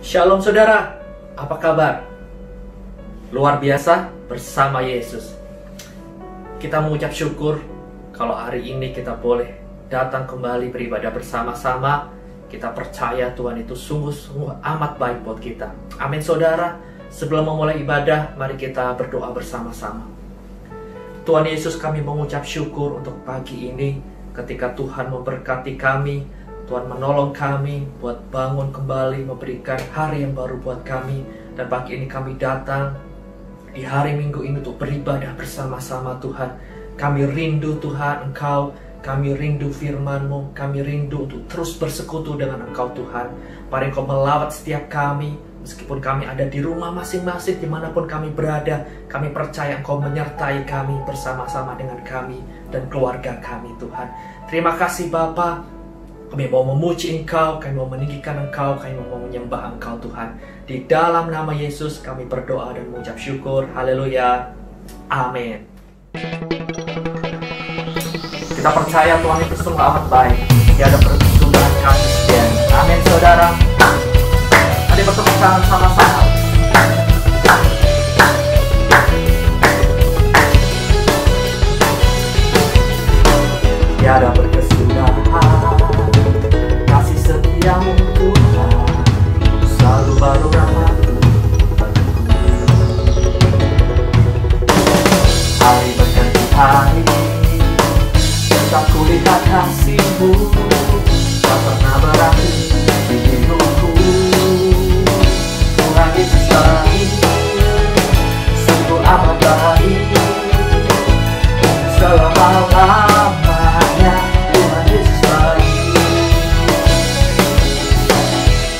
Shalom saudara, apa kabar? Luar biasa bersama Yesus. Kita mengucap syukur kalau hari ini kita boleh datang kembali beribadah bersama-sama. Kita percaya Tuhan itu sungguh-sungguh amat baik buat kita. Amin saudara. Sebelum memulai ibadah, mari kita berdoa bersama-sama. Tuhan Yesus, kami mengucap syukur untuk pagi ini ketika Tuhan memberkati kami. Tuhan menolong kami buat bangun kembali, memberikan hari yang baru buat kami. Dan pagi ini kami datang di hari Minggu ini untuk beribadah bersama-sama Tuhan. Kami rindu Tuhan Engkau, kami rindu firman-Mu, kami rindu untuk terus bersekutu dengan Engkau Tuhan. Mari Engkau melawat setiap kami, meskipun kami ada di rumah masing-masing, dimanapun kami berada. Kami percaya Engkau menyertai kami bersama-sama dengan kami dan keluarga kami Tuhan. Terima kasih Bapa. Kami mau memuji Engkau, kami mau meninggikan Engkau, kami mau menyembah Engkau Tuhan. Di dalam nama Yesus kami berdoa dan mengucap syukur. Haleluya. Amin. Kita percaya Tuhan itu sungguh amat baik. Dia ada perlindungan kasih setianya. Amin saudara. Mari bertepuk tangan sama-sama. Dia ada berkesudahan. Kasih setiamu Tuhan selalu baru rahmat-Mu. Hari berganti hari, tetap kulihat kasih-Mu. Tak pernah berakhir di hidupku. Tuhan Yesus baik, sungguh amat baik. Selama-lamanya Tuhan Yesus baik.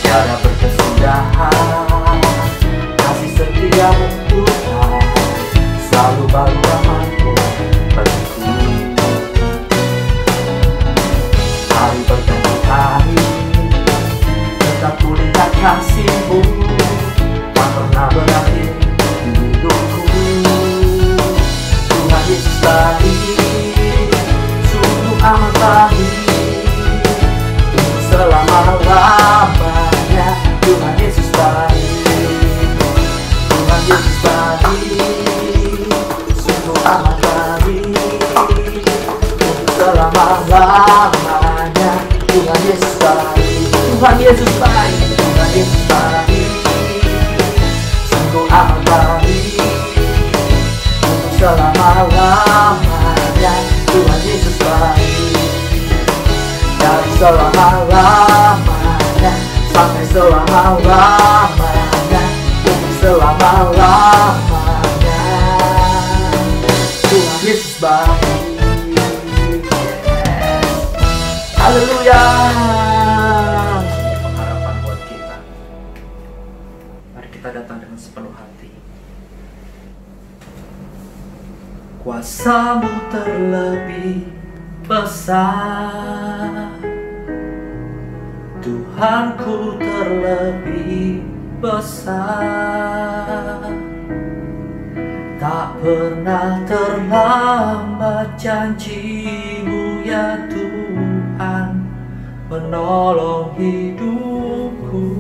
Tiada berkesudahan, kasih setia-Mu Tuhan selalu baru rahmat-Mu bagiku. Hari berganti hari, tetap kulihat kasih-Mu. Tak pernah berakhir di hidupku. Tuhan Yesus baik, sungguh amat baik. Selama-lamanya Tuhan Yesus baik. Tuhan Yesus baik, sungguh amat baik. Selama-lamanya Tuhan Yesus baik. Tuhan Yesus baik. Tuhan Yesus baik, sungguh amat baik. Selama-lamanya Tuhan Yesus baik. Dari selama-lamanya sampai selama-lamanya, untuk selama-lamanya Tuhan Yesus baik. Haleluya. Pengharapan buat kita. Mari kita datang dengan sepenuh hati. Kuasa-Mu terlebih besar, Tuhanku terlebih besar. Tak pernah terlambat janji-Mu ya Tuhan, menolong hidupku.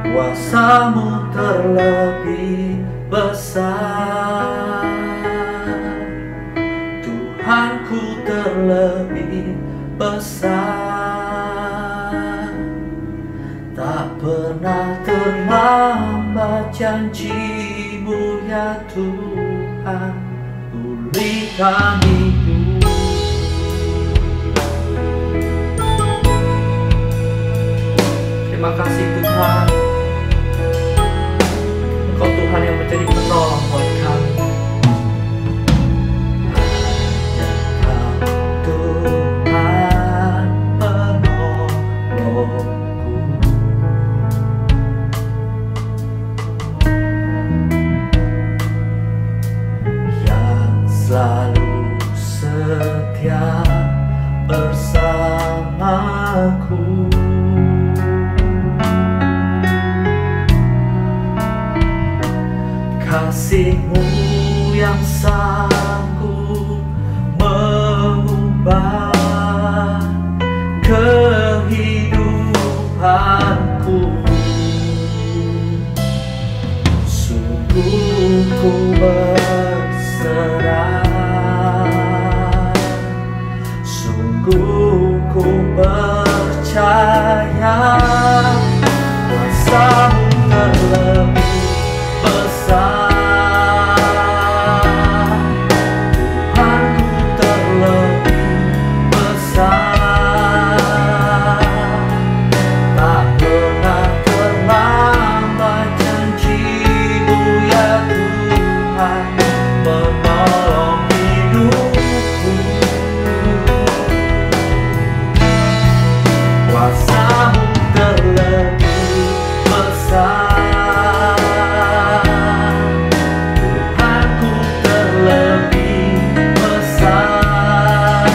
Kuasa-Mu terlebih besar, Tuhanku terlebih besar. Tak pernah terlambat janji-Mu ya Tuhan, pulihkan hidup. Terima kasih Tuhan, Engkau Tuhan yang menjadi penolong buat kami. Tuhan penolongku, yang selalu setia bersamaku. Kasih-Mu yang sanggup mengubah kehidupan berserah. Sungguh ku percaya kuasa-Mu terlebih besar. Tuhanku terlebih besar. Tak pernah terlambat janji-Mu ya Tuhan menolong hidupku. Kuasa-Mu terlebih besar. Tuhanku terlebih besar.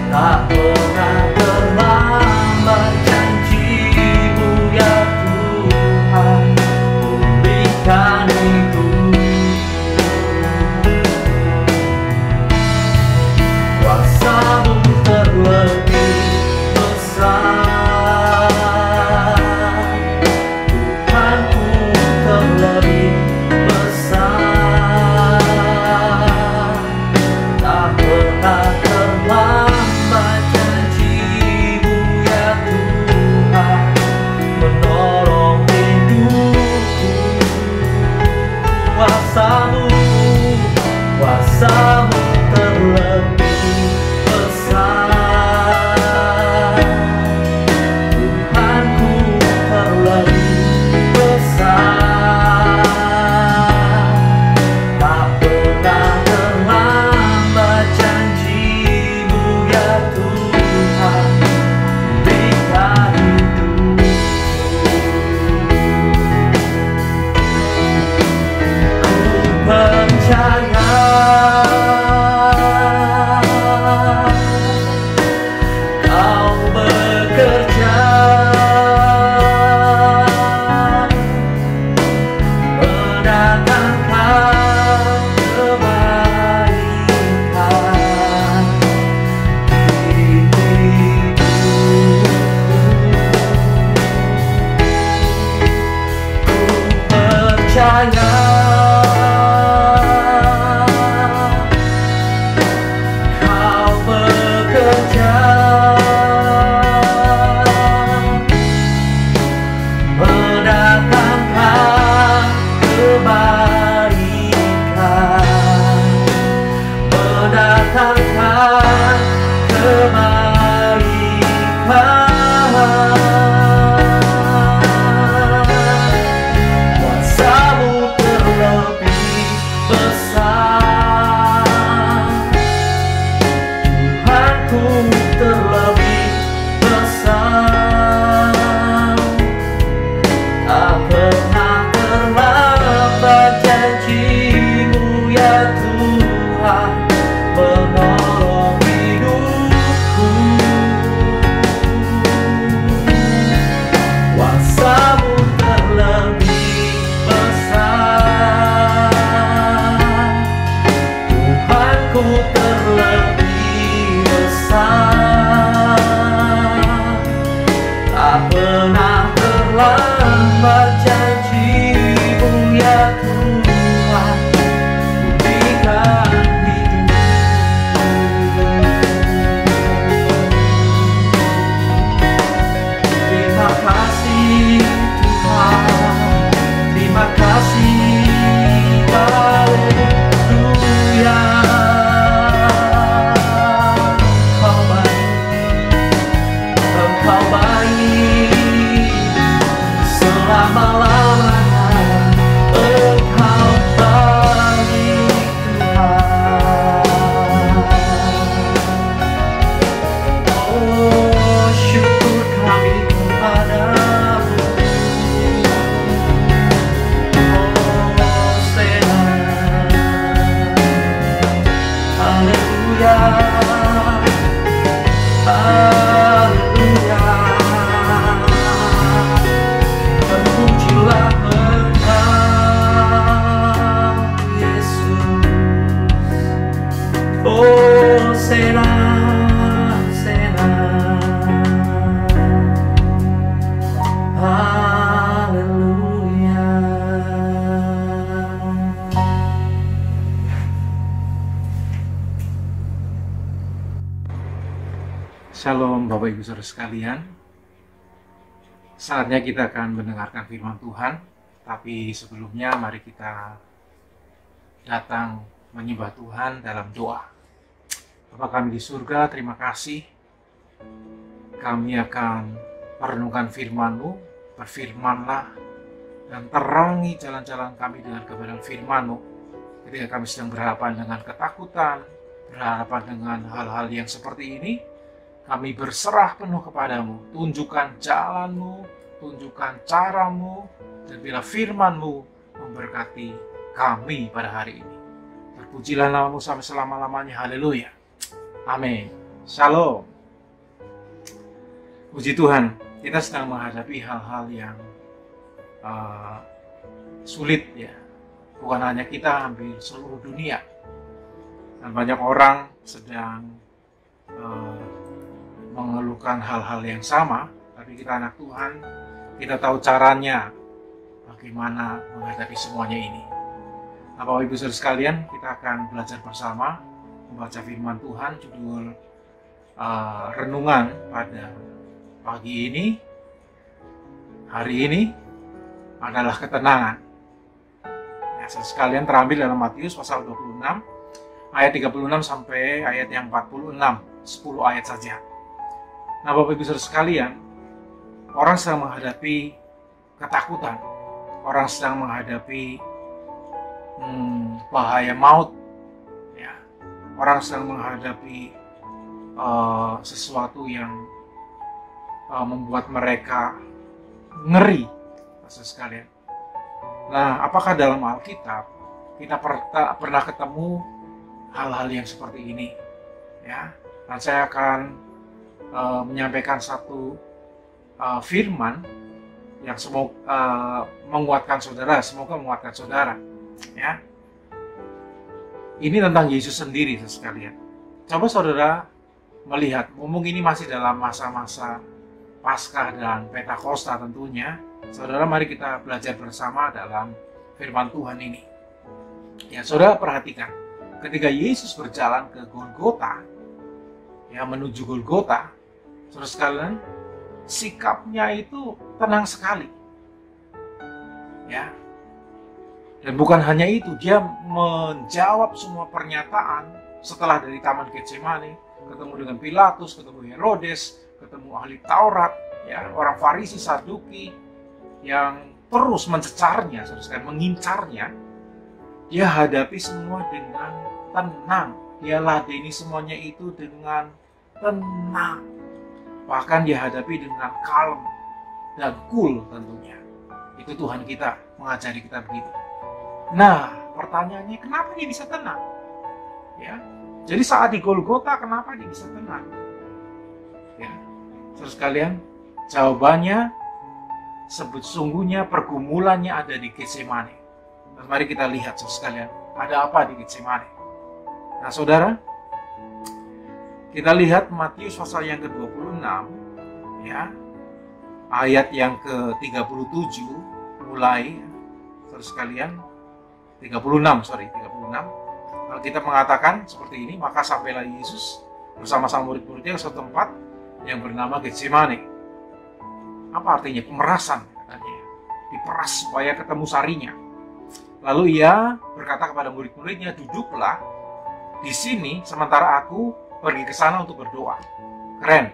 Tak pernah terlambat janji-Mu ya Tuhan pulihkan hidupku. Kuasa-Mu terlebih besar. Tuhanku terlebih besar. Tak pernah terlambat janji-Mu ya Tuhan menolong hidupku. Kuasa-Mu, kuasa-Mu terlebih besar. Tuhanku terlebih besar. Tak pernah terlambat janji-Mu ya Tuhan pulihkan hidupku. Ku percaya Kau bekerja mendatangkan kebaikan di hidupku. Ku percaya Kau bekerja mendatangkan kebaikan, mendatangkan kebaikan. Kuasa-Mu terlebih besar. Tuhanku terlebih besar. Tak pernah terlambat janji-Mu ya Tuhan menolong hidupku. Shalom Bapak Ibu Saudara sekalian. Saatnya kita akan mendengarkan firman Tuhan. Tapi sebelumnya mari kita datang menyembah Tuhan dalam doa. Bapa kami di surga, terima kasih. Kami akan merenungkan firman-Mu. Berfirmanlah dan terangi jalan-jalan kami dengan kebenaran firman-Mu. Ketika kami sedang berhadapan dengan ketakutan, berhadapan dengan hal-hal yang seperti ini, kami berserah penuh kepadamu. Tunjukkan jalan-Mu, tunjukkan cara-Mu, dan bila firman-Mu memberkati kami pada hari ini. Terpujilah nama-Mu sampai selama-lamanya. Haleluya. Amin. Shalom. Puji Tuhan, kita sedang menghadapi hal-hal yang sulit ya. Bukan hanya kita, hampir seluruh dunia. Dan banyak orang sedang mengeluhkan hal-hal yang sama, tapi kita anak Tuhan, kita tahu caranya bagaimana menghadapi semuanya ini. Nah, Bapak Ibu Saudara sekalian, kita akan belajar bersama membaca firman Tuhan. Judul renungan pada pagi ini, hari ini adalah ketenangan. Ya, Saudara sekalian, terambil dalam Matius pasal 26 ayat 36 sampai ayat yang 46, 10 ayat saja. Nah, Bapak Ibu Saudara sekalian, orang sedang menghadapi ketakutan, orang sedang menghadapi bahaya maut, ya. Orang sedang menghadapi sesuatu yang membuat mereka ngeri, Saudara sekalian. Nah, apakah dalam Alkitab kita pernah ketemu hal-hal yang seperti ini? Ya, dan saya akan menyampaikan satu firman yang semoga menguatkan saudara, semoga menguatkan saudara. Ya, ini tentang Yesus sendiri, sekalian. Coba saudara melihat, mumpung ini masih dalam masa-masa Paskah dan Pentakosta tentunya, saudara mari kita belajar bersama dalam firman Tuhan ini. Ya, saudara perhatikan, ketika Yesus berjalan ke Golgota, ya menuju Golgota, saudara sekalian, sikapnya itu tenang sekali. Ya. Dan bukan hanya itu, dia menjawab semua pernyataan setelah dari Taman Getsemani, ketemu dengan Pilatus, ketemu Herodes, ketemu ahli Taurat, ya, orang Farisi, Saduki yang terus mencecarnya, saudara sekalian, mengincarnya. Dia hadapi semua dengan tenang. Dia ladeni semuanya itu dengan tenang. Bahkan dia hadapi dengan kalem dan cool tentunya. Itu Tuhan kita mengajari kita begitu. Nah, pertanyaannya, kenapa dia bisa tenang? Ya, jadi saat di Golgota, kenapa dia bisa tenang? Ya, saudara sekalian, jawabannya sesungguhnya pergumulannya ada di Getsemani. Dan mari kita lihat, saudara sekalian, ada apa di Getsemani. Nah, saudara, kita lihat Matius pasal yang ke-26, ya, ayat yang ke-37 mulai, saudara sekalian, 36. Kalau kita mengatakan seperti ini, maka sampailah Yesus bersama-sama murid-muridnya ke suatu tempat yang bernama Getsemani. Apa artinya? Pemerasan, katanya. Diperas supaya ketemu sarinya. Lalu ia berkata kepada murid-muridnya, duduklah di sini sementara aku pergi ke sana untuk berdoa. Keren.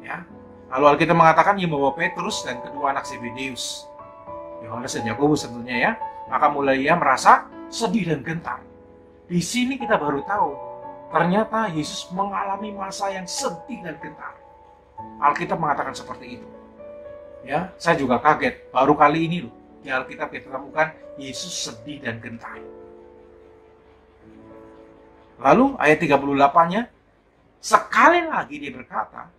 Ya. Lalu Alkitab mengatakan ia membawa Petrus dan kedua anak Zebedeus, Yohanes dan Yakobus tentunya ya. Maka mulai ia merasa sedih dan gentar. Di sini kita baru tahu ternyata Yesus mengalami masa yang sedih dan gentar. Alkitab mengatakan seperti itu. Ya, saya juga kaget. Baru kali ini loh di Alkitab kita temukan Yesus sedih dan gentar. Lalu ayat 38-nya, sekali lagi dia berkata,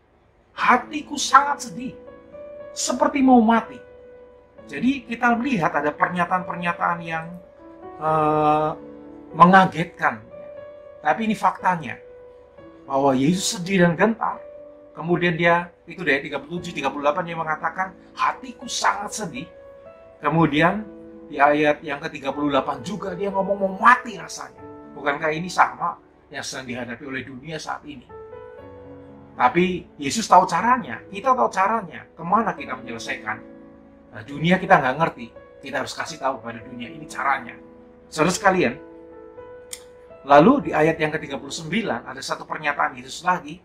hatiku sangat sedih, seperti mau mati. Jadi kita melihat ada pernyataan-pernyataan yang mengagetkan. Tapi ini faktanya, bahwa Yesus sedih dan gentar. Kemudian dia, itu dari 37-38 dia mengatakan, hatiku sangat sedih. Kemudian di ayat yang ke-38 juga dia ngomong mau mati rasanya. Bukankah ini sama yang sedang dihadapi oleh dunia saat ini? Tapi Yesus tahu caranya, kita tahu caranya, kemana kita menyelesaikan. Nah, dunia kita nggak ngerti, kita harus kasih tahu pada dunia ini caranya. Saudara sekalian, lalu di ayat yang ke-39 ada satu pernyataan Yesus lagi,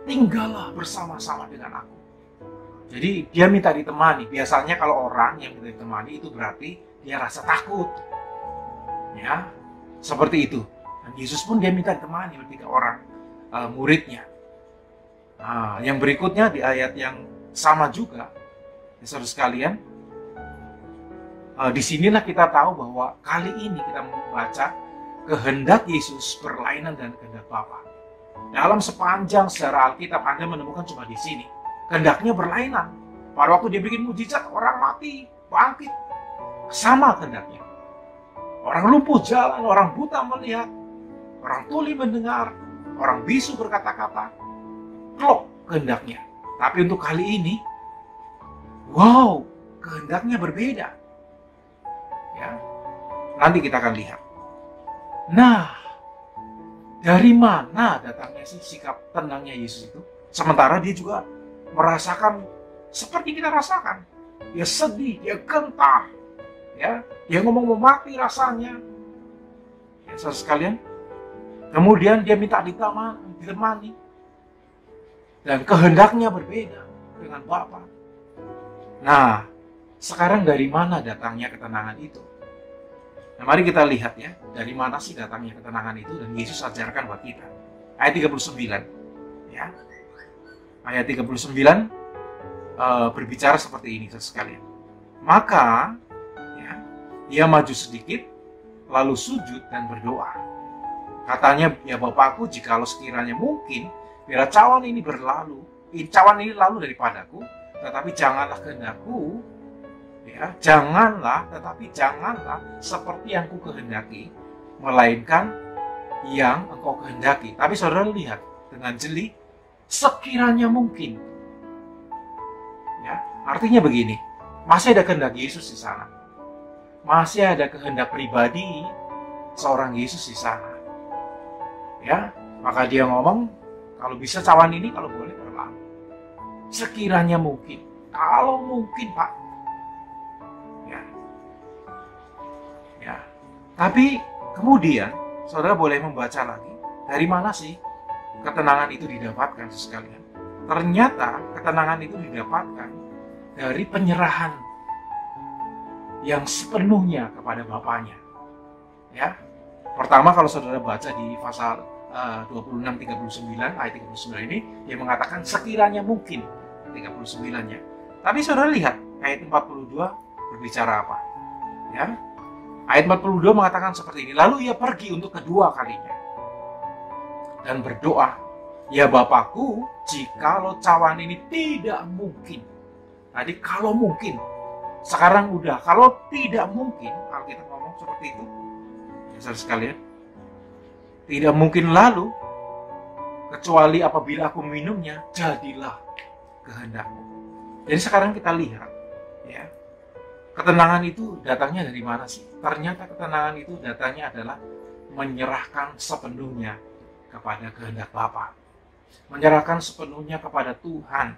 tinggallah bersama-sama dengan aku. Jadi dia minta ditemani. Biasanya kalau orang yang minta ditemani itu berarti dia rasa takut. Ya, seperti itu. Dan Yesus pun dia minta ditemani oleh 3 orang muridnya. Nah, yang berikutnya di ayat yang sama juga, saudara sekalian, disinilah kita tahu bahwa kali ini kita membaca kehendak Yesus berlainan dengan kehendak Bapa. Dalam sepanjang sejarah Alkitab Anda menemukan cuma di sini, kehendaknya berlainan. Pada waktu dia bikin mujizat, orang mati, bangkit, sama kehendaknya. Orang lumpuh jalan, orang buta melihat, orang tuli mendengar, orang bisu berkata-kata. Klop kehendaknya. Tapi untuk kali ini, wow, kehendaknya berbeda. Ya, nanti kita akan lihat. Nah, dari mana datangnya sih sikap tenangnya Yesus itu? Sementara dia juga merasakan seperti kita rasakan. Dia sedih, dia gentar, ya, dia ngomong mau mati rasanya. Ya, saudara sekalian, kemudian dia minta ditemani. Dan kehendaknya berbeda dengan Bapa. Nah, sekarang dari mana datangnya ketenangan itu? Nah, mari kita lihat ya, dari mana sih datangnya ketenangan itu dan Yesus ajarkan buat kita. Ayat 39. Ya. Ayat 39 berbicara seperti ini sekalian. Maka ya, dia maju sedikit lalu sujud dan berdoa. Katanya, ya Bapakku, jikalau sekiranya mungkin biarlah cawan ini lalu daripadaku, tetapi janganlah kehendakku, ya, tetapi janganlah seperti yang ku kehendaki, melainkan yang engkau kehendaki. Tapi saudara lihat dengan jeli, sekiranya mungkin. Ya, artinya begini, masih ada kehendak Yesus di sana. Masih ada kehendak pribadi seorang Yesus di sana. Ya, maka dia ngomong, kalau bisa cawan ini kalau boleh berlalu. Sekiranya mungkin. Kalau mungkin, Pak. Ya. Ya. Tapi kemudian saudara boleh membaca lagi, dari mana sih ketenangan itu didapatkan sekalian? Ternyata ketenangan itu didapatkan dari penyerahan yang sepenuhnya kepada Bapaknya. Ya. Pertama kalau saudara baca di pasal 26-39, ayat 39 ini, dia mengatakan sekiranya mungkin 39-nya. Tapi saudara lihat, ayat 42 berbicara apa? Ya, ayat 42 mengatakan seperti ini. Lalu ia pergi untuk kedua kalinya dan berdoa, ya Bapakku, jikalau cawan ini tidak mungkin. Tadi kalau mungkin, sekarang udah. Kalau tidak mungkin, kalau kita ngomong seperti itu, ya saudara sekalian, tidak mungkin lalu, kecuali apabila aku minumnya, jadilah kehendakmu. Jadi sekarang kita lihat, ya, ketenangan itu datangnya dari mana sih? Ternyata ketenangan itu datangnya adalah menyerahkan sepenuhnya kepada kehendak Bapa, menyerahkan sepenuhnya kepada Tuhan.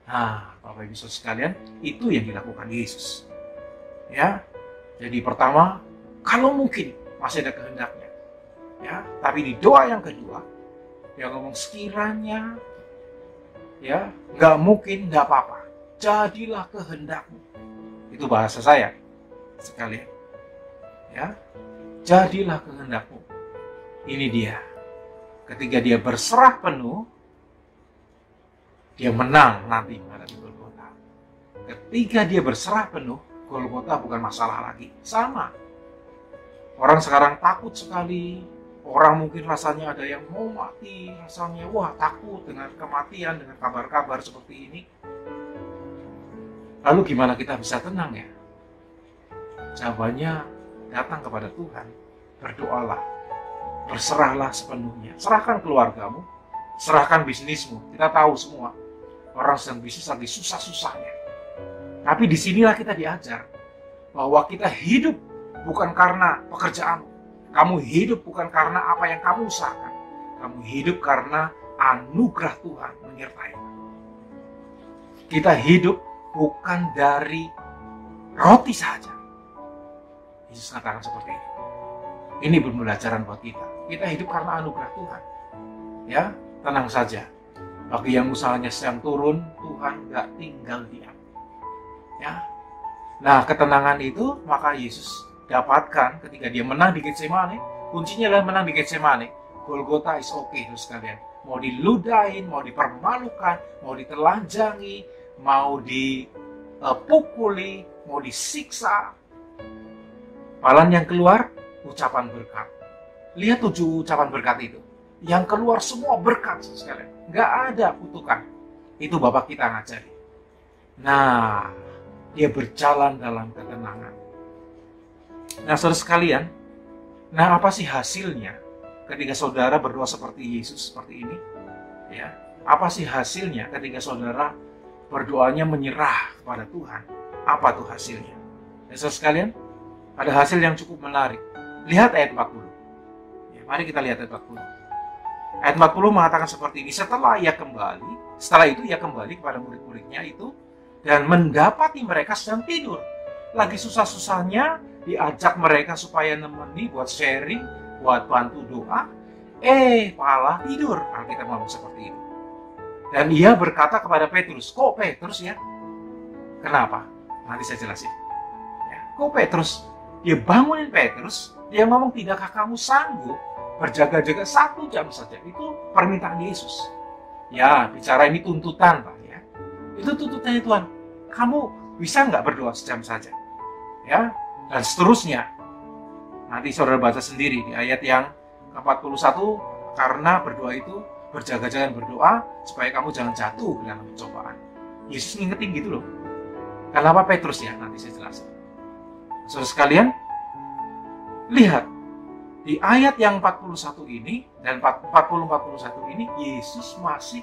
Nah, Bapak Ibu Saudara sekalian, itu yang dilakukan Yesus. Ya, jadi pertama, kalau mungkin masih ada kehendaknya. Ya, tapi di doa yang kedua, dia ngomong sekiranya, ya, nggak mungkin, nggak apa-apa, jadilah kehendakmu. Itu bahasa saya sekalian. Ya, jadilah kehendakmu. Ini dia. Ketika dia berserah penuh, dia menang nanti menghadapi Golgota. Ketika dia berserah penuh, Golgota bukan masalah lagi. Sama. Orang sekarang takut sekali. Orang mungkin rasanya ada yang mau mati, rasanya wah takut dengan kematian, dengan kabar-kabar seperti ini. Lalu gimana kita bisa tenang ya? Jawabannya datang kepada Tuhan. Berdoalah, berserahlah sepenuhnya. Serahkan keluargamu, serahkan bisnismu. Kita tahu semua, orang sedang bisnis lagi susah-susahnya. Tapi disinilah kita diajar bahwa kita hidup bukan karena pekerjaanmu. Kamu hidup bukan karena apa yang kamu usahakan. Kamu hidup karena anugerah Tuhan menyertai. Kita hidup bukan dari roti saja. Yesus katakan seperti ini. Ini pembelajaran buat kita. Kita hidup karena anugerah Tuhan. Ya, tenang saja. Bagi yang usahanya sedang turun, Tuhan gak tinggal diam. Ya. Nah, ketenangan itu maka Yesus dapatkan ketika dia menang di Getsemane. Kuncinya adalah menang di Getsemane. Golgota is okay, terus kalian. Mau diludahin, mau dipermalukan, mau ditelanjangi, mau dipukuli, mau disiksa. Malah yang keluar ucapan berkat. Lihat 7 ucapan berkat itu. Yang keluar semua berkat sekalian. Nggak ada kutukan. Itu Bapak kita ngajari. Nah, dia berjalan dalam ketenangan. Nah, saudara sekalian, nah apa sih hasilnya ketika saudara berdoa seperti Yesus seperti ini? Ya, apa sih hasilnya ketika saudara berdoanya menyerah kepada Tuhan? Apa tuh hasilnya? Ya, saudara sekalian, ada hasil yang cukup menarik. Lihat ayat 40. Ya, mari kita lihat ayat 40. Ayat 40 mengatakan seperti ini, setelah itu ia kembali kepada murid-muridnya itu dan mendapati mereka sedang tidur. Lagi susah-susahnya diajak mereka supaya nemeni buat sharing, buat bantu doa. Malah tidur. Alkitab ngomong seperti itu. Dan ia berkata kepada Petrus, kok Petrus ya? Kenapa? Nanti saya jelasin. Ya, kok Petrus? Dia bangunin Petrus, dia ngomong, tidakkah kamu sanggup berjaga-jaga 1 jam saja? Itu permintaan Yesus. Ya, bicara ini tuntutan Pak ya. Itu tuntutannya Tuhan. Kamu bisa nggak berdoa sejam saja? Ya, dan seterusnya. Nanti saudara baca sendiri di ayat yang ke-41, karena berdoa itu berjaga-jaga dan berdoa supaya kamu jangan jatuh ke dalam pencobaan. Yesus ngingetin gitu loh. Kenapa Petrus ya? Nanti saya jelasin. Saudara sekalian, lihat di ayat yang 41 ini dan 40-41 ini, Yesus masih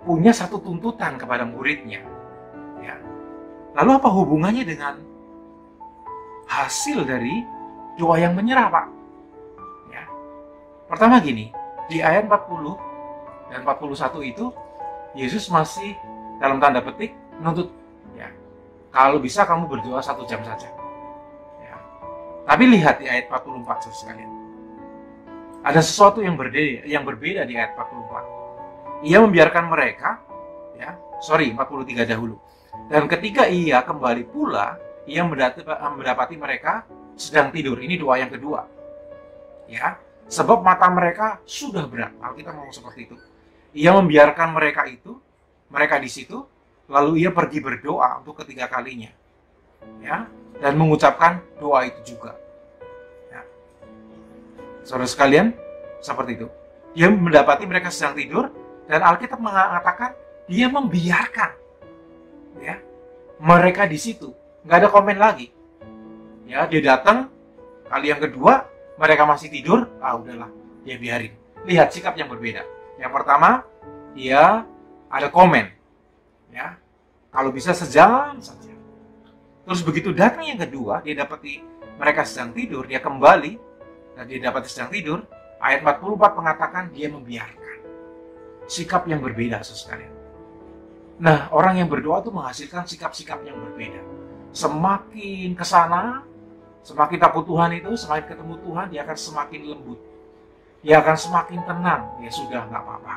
punya satu tuntutan kepada muridnya. Ya. Lalu apa hubungannya dengan hasil dari doa yang menyerah, Pak? Ya. Pertama gini, di ayat 40 dan 41 itu, Yesus masih dalam tanda petik menuntut, ya, kalau bisa kamu berdoa 1 jam saja. Ya. Tapi lihat di ayat 44 sekalian. Ada sesuatu yang berbeda di ayat 44. Ia membiarkan mereka, 43 dahulu. Dan ketika ia kembali pula, ia mendapati mereka sedang tidur. Ini doa yang kedua. Ya, sebab mata mereka sudah berat. Alkitab ngomong seperti itu. Ia membiarkan mereka di situ, lalu ia pergi berdoa untuk ketiga kalinya. Ya, dan mengucapkan doa itu juga. Ya. Saudara sekalian, seperti itu. Dia mendapati mereka sedang tidur, dan Alkitab mengatakan dia membiarkan, ya, mereka di situ. Nggak ada komen lagi. Ya, dia datang kali yang kedua, mereka masih tidur. Udahlah, dia biarin. Lihat sikap yang berbeda. Yang pertama, dia ada komen, ya, kalau bisa sejam saja. Terus begitu datang yang kedua, dia dapati mereka sedang tidur, dia kembali dan dia dapat sedang tidur. Ayat 44 mengatakan dia membiarkan. Sikap yang berbeda, sekalian. Nah, orang yang berdoa itu menghasilkan sikap-sikap yang berbeda. Semakin ke sana, semakin takut Tuhan itu, semakin ketemu Tuhan, dia akan semakin lembut. Dia akan semakin tenang. Dia sudah nggak apa-apa.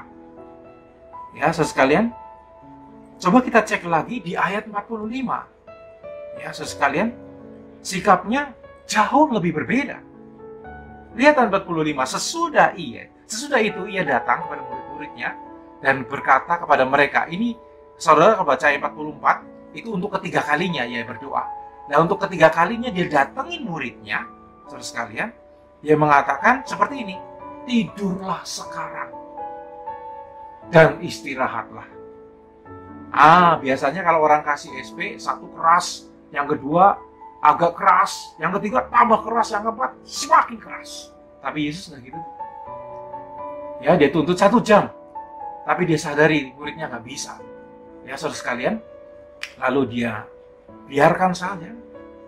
Ya, sekalian, coba kita cek lagi di ayat 45. Ya, sekalian, sikapnya jauh lebih berbeda. Lihat ayat 45, sesudah itu ia datang kepada murid-muridnya dan berkata kepada mereka, ini saudara kebaca ayat 44, itu untuk ketiga kalinya ia berdoa. Nah, untuk ketiga kalinya dia datengin muridnya, saudara sekalian, dia mengatakan seperti ini, tidurlah sekarang dan istirahatlah. Biasanya kalau orang kasih SP, satu keras, yang kedua agak keras, yang ketiga tambah keras, yang keempat semakin keras. Tapi Yesus nggak gitu. Ya, dia tuntut 1 jam. Tapi dia sadari muridnya nggak bisa. Ya, saudara sekalian, lalu dia biarkan saja,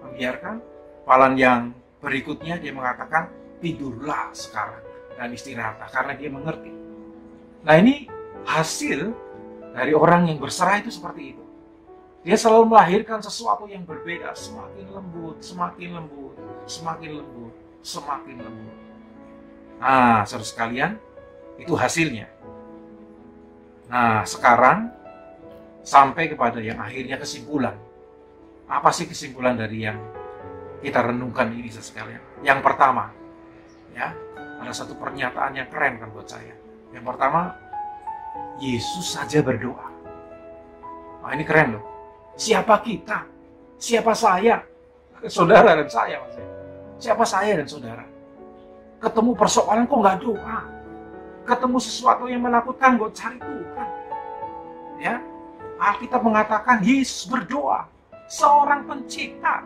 membiarkan. Palan yang berikutnya dia mengatakan, tidurlah sekarang dan istirahatlah, karena dia mengerti Nah, ini hasil dari orang yang berserah itu seperti itu. Dia selalu melahirkan sesuatu yang berbeda, semakin lembut, semakin lembut, semakin lembut, semakin lembut. Nah, saudara sekalian, itu hasilnya. Nah, sekarang sampai kepada yang akhirnya kesimpulan. Apa sih kesimpulan dari yang kita renungkan ini, saudara sekalian? Yang pertama, ya, ada satu pernyataan yang keren kan buat saya. Yang pertama, Yesus saja berdoa. Nah, ini keren loh. Siapa kita? Siapa saya? Saudara dan saya maksudnya. Siapa saya dan saudara? Ketemu persoalan kok nggak doa? Ketemu sesuatu yang menakutkan kok cari Tuhan? Ya, Alkitab mengatakan Yesus berdoa. Seorang pencipta,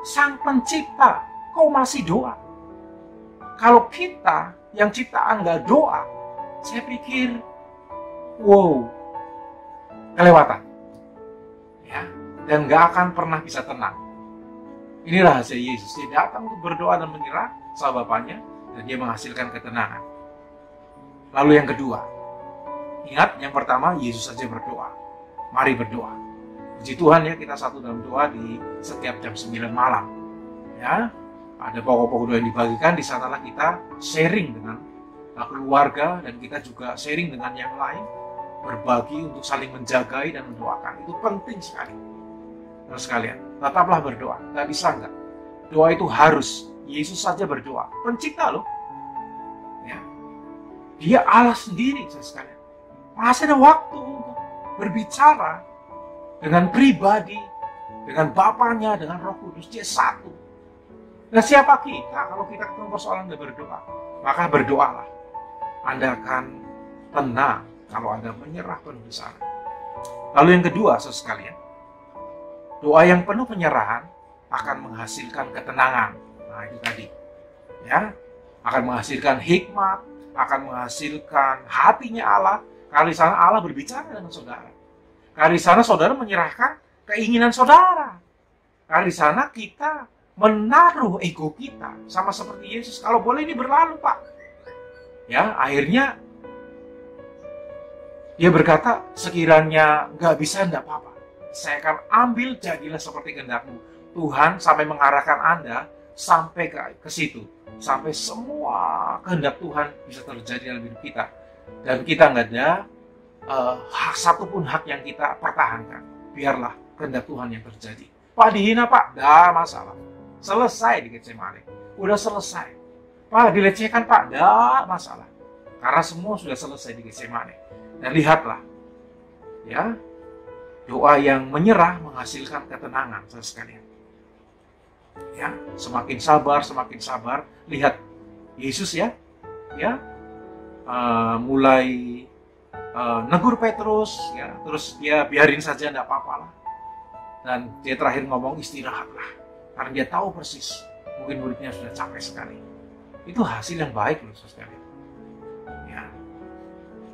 sang pencipta, kau masih doa. Kalau kita yang ciptaan nggak doa, saya pikir, wow, kelewatan. Ya, dan gak akan pernah bisa tenang. Ini rahasia Yesus. Dia datang untuk berdoa dan menyerah sama Bapaknya, dan dia menghasilkan ketenangan. Lalu yang kedua, ingat yang pertama, Yesus saja berdoa. Mari berdoa. Puji Tuhan ya, kita satu dalam doa di setiap jam 9 malam. Ya, ada pokok-pokok doa yang dibagikan, di sanalah kita sharing dengan keluarga, dan kita juga sharing dengan yang lain, berbagi untuk saling menjagai dan mendoakan. Itu penting sekali. Terus sekalian, tetaplah berdoa. Gak bisa enggak. Doa itu harus. Yesus saja berdoa. Pencipta loh. Ya. Dia Allah sendiri, sekalian. Masih ada waktu untuk berbicara dengan pribadi, dengan Bapaknya, dengan Roh Kudus. Dia satu. Nah, siapa kita kalau kita ketemu persoalan dan berdoa? Maka berdoalah. Anda akan tenang kalau Anda menyerah penuh di sana. Lalu yang kedua, saudara sekalian, doa yang penuh penyerahan akan menghasilkan ketenangan. Nah, itu tadi. Ya, akan menghasilkan hikmat, akan menghasilkan hatinya Allah. Kalau di sana Allah berbicara dengan saudara. Kalau di sana saudara menyerahkan keinginan saudara. Kalau di sana kita menaruh ego kita, sama seperti Yesus. Kalau boleh ini berlalu, Pak. Ya, akhirnya dia berkata, sekiranya nggak bisa, nggak apa-apa. Saya akan ambil, jadilah seperti kehendak-Mu. Tuhan sampai mengarahkan Anda sampai ke situ. Sampai semua kehendak Tuhan bisa terjadi dalam hidup kita. Dan kita nggak ada hak satupun hak yang kita pertahankan. Biarlah kehendak Tuhan yang terjadi. Pak dihina, Pak, nggak masalah. Selesai di Getsemane. Udah selesai. Pak dilecehkan, Pak, nggak masalah. Karena semua sudah selesai di Getsemane. Dan lihatlah, ya, doa yang menyerah menghasilkan ketenangan, saudara sekalian. Ya, semakin sabar, lihat Yesus ya, mulai negur Petrus, ya, terus dia biarin saja, enggak apa-apa lah. Dan dia terakhir ngomong istirahatlah, karena dia tahu persis, mungkin muridnya sudah capek sekali. Itu hasil yang baik loh, saudara sekalian. Ya.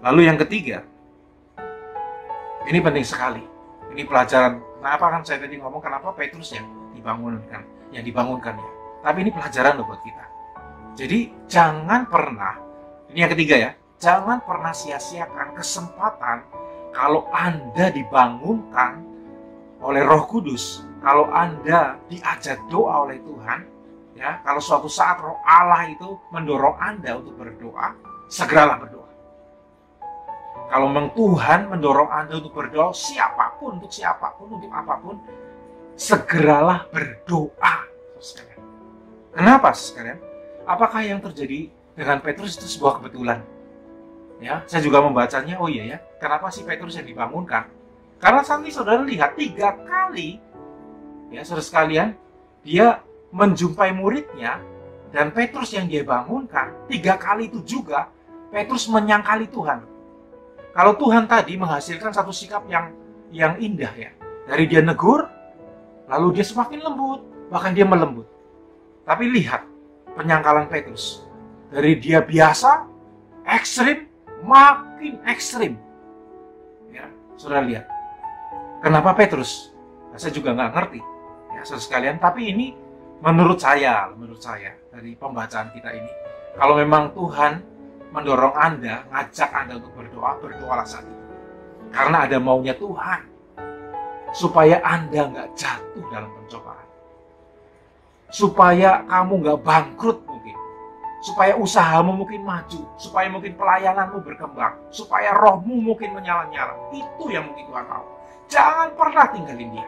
Lalu yang ketiga, ini penting sekali. Ini pelajaran. Kenapa kan saya tadi ngomong kenapa Petrus yang dibangunkan ya. Tapi ini pelajaran loh buat kita. Jadi jangan pernah, ini yang ketiga ya, jangan pernah sia-siakan kesempatan kalau Anda dibangunkan oleh Roh Kudus, kalau Anda diajak doa oleh Tuhan, ya, kalau suatu saat Roh Allah itu mendorong Anda untuk berdoa, segeralah berdoa. Kalau memang Tuhan mendorong Anda untuk berdoa, siapapun, untuk apapun, segeralah berdoa. Kenapa, sekalian? Apakah yang terjadi dengan Petrus itu sebuah kebetulan? Ya, saya juga membacanya, oh iya ya, kenapa sih Petrus yang dibangunkan? Karena nanti saudara lihat 3 kali, ya saudara sekalian, dia menjumpai muridnya, dan Petrus yang dia bangunkan, 3 kali itu juga, Petrus menyangkali Tuhan. Kalau Tuhan tadi menghasilkan satu sikap yang indah ya. Dari dia negur, lalu dia semakin lembut, bahkan dia melembut. Tapi lihat penyangkalan Petrus. Dari dia biasa, ekstrim, makin ekstrim. Ya, saudara lihat. Kenapa Petrus? Nah, saya juga nggak ngerti. Ya, saudara sekalian. Tapi ini menurut saya dari pembacaan kita ini. Kalau memang Tuhan mendorong Anda, ngajak Anda untuk berdoa, berdoalah saat itu. Karena ada maunya Tuhan, supaya Anda nggak jatuh dalam pencobaan. Supaya kamu nggak bangkrut mungkin. Supaya usahamu mungkin maju, supaya mungkin pelayananmu berkembang, supaya rohmu mungkin menyala-nyala. Itu yang mungkin Tuhan mau. Jangan pernah tinggalin dia.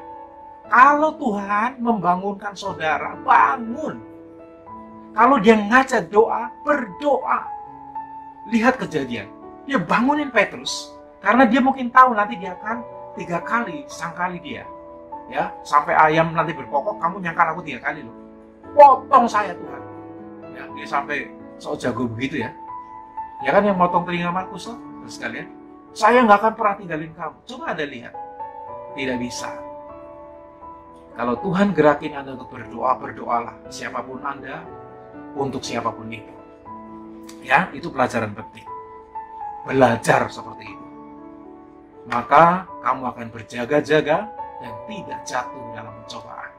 Kalau Tuhan membangunkan saudara, bangun. Kalau dia ngajak doa, berdoa. Lihat kejadian. Dia bangunin Petrus, karena dia mungkin tahu nanti dia akan 3 kali sangkali dia. Ya, sampai ayam nanti berkokok, kamu nyangkal aku 3 kali loh. Potong saya Tuhan. Ya, dia sampai sok jago begitu ya. Ya kan yang motong telinga Markus loh, terus sekalian. Saya nggak akan pernah tinggalin kamu. Coba Anda lihat. Tidak bisa. Kalau Tuhan gerakin Anda untuk berdoa, berdoalah. Siapapun Anda, untuk siapapun itu. Ya, itu pelajaran penting. Belajar seperti itu. Maka kamu akan berjaga-jaga dan tidak jatuh dalam pencobaan.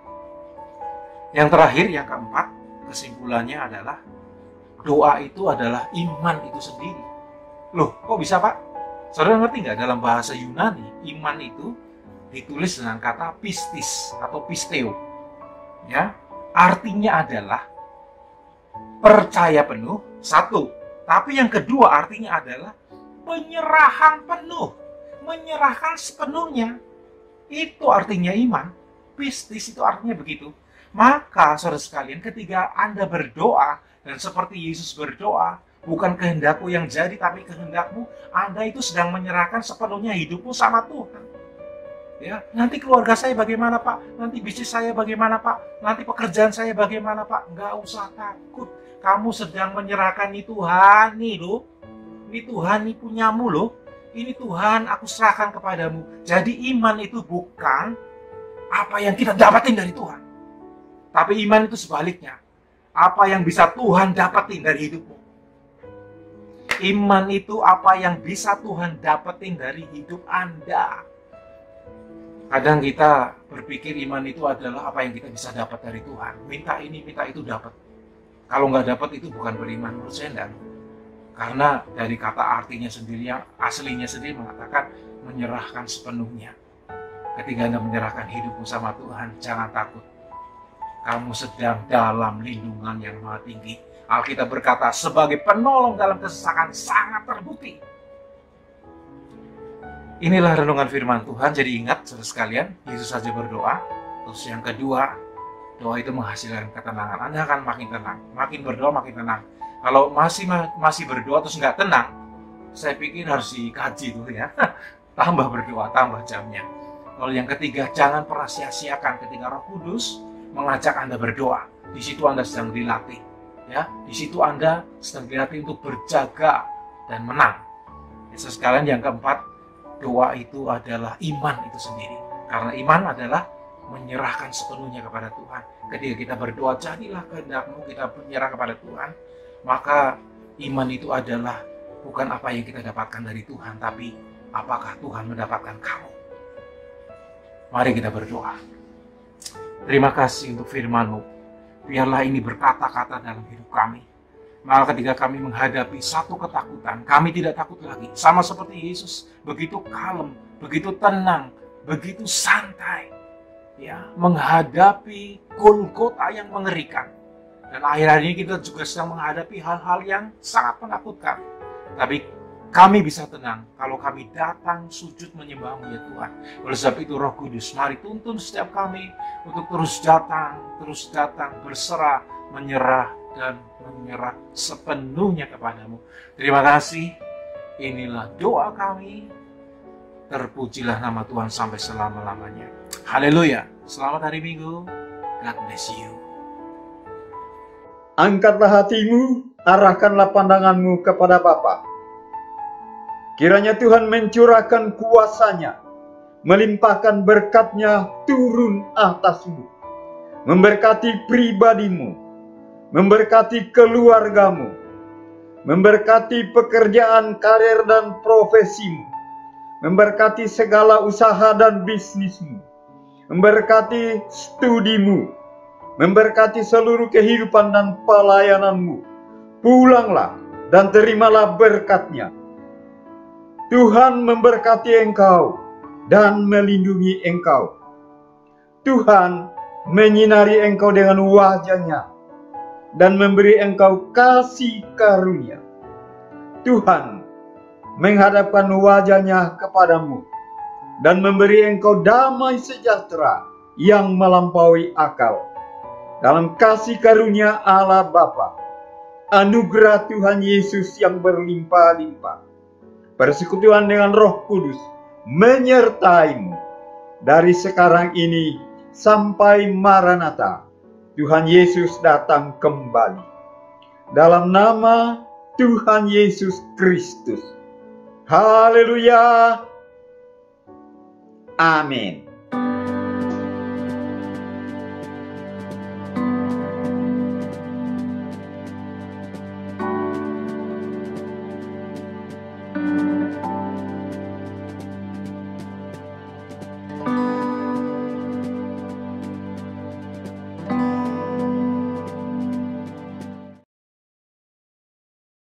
Yang terakhir, yang keempat, kesimpulannya adalah doa itu adalah iman itu sendiri. Loh, kok bisa Pak? Saudara ngerti nggak dalam bahasa Yunani, iman itu ditulis dengan kata pistis atau pisteo. Ya, artinya adalah percaya penuh, satu. Tapi yang kedua artinya adalah penyerahan penuh. Menyerahkan sepenuhnya. Itu artinya iman. Pistis itu artinya begitu. Maka saudara sekalian, ketika Anda berdoa dan seperti Yesus berdoa, bukan kehendakku yang jadi tapi kehendakmu, Anda itu sedang menyerahkan sepenuhnya hidupmu sama Tuhan. Ya, nanti keluarga saya bagaimana Pak? Nanti bisnis saya bagaimana Pak? Nanti pekerjaan saya bagaimana Pak? Nggak usah takut. Kamu sedang menyerahkan ini Tuhan nih loh. Ini Tuhan ini punyamu loh. Ini Tuhan aku serahkan kepadamu. Jadi iman itu bukan apa yang kita dapatin dari Tuhan. Tapi iman itu sebaliknya. Apa yang bisa Tuhan dapetin dari hidupmu. Iman itu apa yang bisa Tuhan dapetin dari hidup Anda. Kadang kita berpikir iman itu adalah apa yang kita bisa dapat dari Tuhan. Minta ini, minta itu dapat. Kalau nggak dapat itu bukan beriman, menurut saya enggak. Karena dari kata artinya sendiri, yang aslinya sendiri mengatakan menyerahkan sepenuhnya. Ketika Anda menyerahkan hidupmu sama Tuhan, jangan takut. Kamu sedang dalam lindungan yang maha tinggi. Alkitab berkata, sebagai penolong dalam kesesakan sangat terbukti. Inilah renungan firman Tuhan. Jadi ingat, saudara sekalian, Yesus saja berdoa. Terus yang kedua, doa itu menghasilkan ketenangan. Anda akan makin tenang. Makin berdoa, makin tenang. Kalau masih berdoa terus nggak tenang, saya pikir harus dikaji tuh ya. Tambah berdoa, tambah jamnya. Lalu yang ketiga, jangan pernah sia-siakan ketika Roh Kudus mengajak Anda berdoa. Di situ Anda sedang dilatih. Ya, di situ Anda sedang dilatih untuk berjaga dan menang. Sekalian yang keempat, doa itu adalah iman itu sendiri. Karena iman adalah menyerahkan sepenuhnya kepada Tuhan. Ketika kita berdoa, jadilah kehendakmu, kita menyerah kepada Tuhan. Maka iman itu adalah bukan apa yang kita dapatkan dari Tuhan, tapi apakah Tuhan mendapatkan kamu. Mari kita berdoa. Terima kasih untuk firman-Mu. Biarlah ini berkata-kata dalam hidup kami. Maka ketika kami menghadapi satu ketakutan, kami tidak takut lagi. Sama seperti Yesus, begitu kalem, begitu tenang, begitu santai. Ya, menghadapi Golgota yang mengerikan. Dan akhir-akhir ini kita juga sedang menghadapi hal-hal yang sangat menakutkan. Tapi kami bisa tenang kalau kami datang sujud menyembah-Mu ya Tuhan. Oleh sebab itu Roh Kudus, mari tuntun setiap kami untuk terus datang, berserah, menyerah, dan menyerah sepenuhnya kepadamu. Terima kasih. Inilah doa kami. Terpujilah nama Tuhan sampai selama-lamanya. Haleluya. Selamat hari Minggu. God bless you. Angkatlah hatimu, arahkanlah pandanganmu kepada Bapa. Kiranya Tuhan mencurahkan kuasa-Nya, melimpahkan berkat-Nya turun atasmu, memberkati pribadimu, memberkati keluargamu, memberkati pekerjaan, karir, dan profesimu, memberkati segala usaha dan bisnismu, memberkati studimu, memberkati seluruh kehidupan dan pelayananmu. Pulanglah dan terimalah berkat-Nya. Tuhan memberkati engkau dan melindungi engkau. Tuhan menyinari engkau dengan wajah-Nya dan memberi engkau kasih karunia. Tuhan menghadapkan wajah-Nya kepadamu dan memberi engkau damai sejahtera yang melampaui akal. Dalam kasih karunia Allah Bapa, anugerah Tuhan Yesus yang berlimpah-limpah, persekutuan dengan Roh Kudus menyertaimu dari sekarang ini sampai Maranatha, Tuhan Yesus datang kembali. Dalam nama Tuhan Yesus Kristus. Haleluya. Amin.